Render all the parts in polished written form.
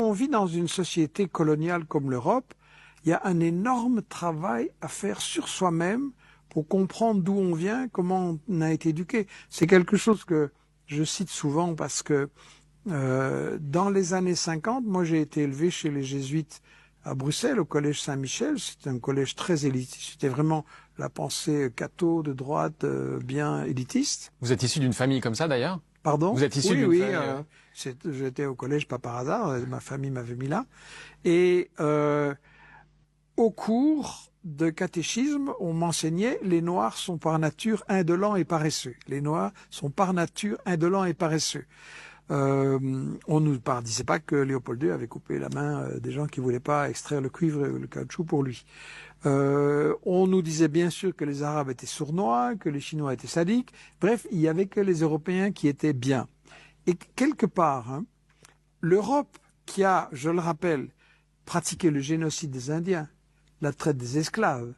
on vit dans une société coloniale comme l'Europe, il y a un énorme travail à faire sur soi-même pour comprendre d'où on vient, comment on a été éduqué. C'est quelque chose que je cite souvent parce que dans les années 50, moi j'ai été élevé chez les jésuites à Bruxelles, au collège Saint-Michel. C'était un collège très élitiste. C'était vraiment la pensée catho de droite, bien élitiste. Vous êtes issu d'une famille comme ça d'ailleurs? Pardon? Vous êtes issu d'une famille... J'étais au collège pas par hasard, ma famille m'avait mis là. Et au cours de catéchisme, on m'enseignait les Noirs sont par nature indolents et paresseux. Les Noirs sont par nature indolents et paresseux. On nous disait pas que Léopold II avait coupé la main des gens qui voulaient pas extraire le cuivre et le caoutchouc pour lui. On nous disait bien sûr que les Arabes étaient sournois, que les Chinois étaient sadiques. Bref, il y avait que les Européens qui étaient bien. Et quelque part, hein, l'Europe qui a, je le rappelle, pratiqué le génocide des Indiens, la traite des esclaves,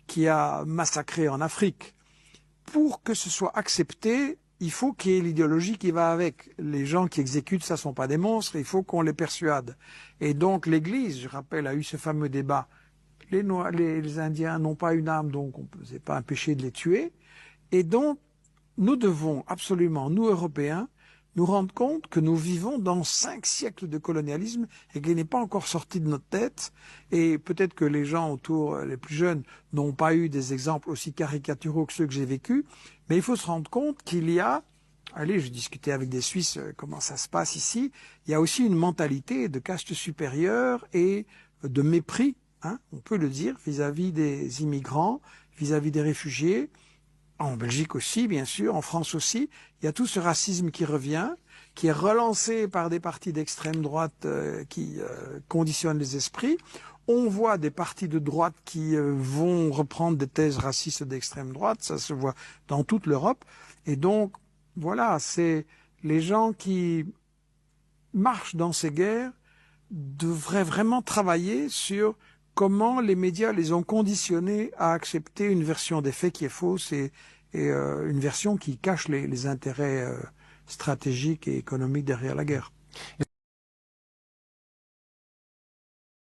qui a massacré en Afrique, pour que ce soit accepté, il faut qu'il y ait l'idéologie qui va avec. Les gens qui exécutent, ça ne sont pas des monstres, il faut qu'on les persuade. Et donc l'Église, je rappelle, a eu ce fameux débat. Les Indiens n'ont pas une âme, donc c'est pas un péché de les tuer. Et donc, nous devons absolument, nous Européens, nous rendre compte que nous vivons dans 5 siècles de colonialisme et qu'il n'est pas encore sorti de notre tête. Et peut-être que les gens autour, les plus jeunes, n'ont pas eu des exemples aussi caricaturaux que ceux que j'ai vécus. Mais il faut se rendre compte qu'il y a, allez, je discutais avec des Suisses comment ça se passe ici, il y a aussi une mentalité de caste supérieure et de mépris, hein, on peut le dire, vis-à-vis des immigrants, vis-à-vis des réfugiés. En Belgique aussi, bien sûr, en France aussi, il y a tout ce racisme qui revient, qui est relancé par des partis d'extrême droite qui conditionnent les esprits. On voit des partis de droite qui vont reprendre des thèses racistes d'extrême droite, ça se voit dans toute l'Europe. Et donc, voilà, c'est les gens qui marchent dans ces guerres devraient vraiment travailler sur comment les médias les ont conditionnés à accepter une version des faits qui est fausse et une version qui cache les intérêts stratégiques et économiques derrière la guerre.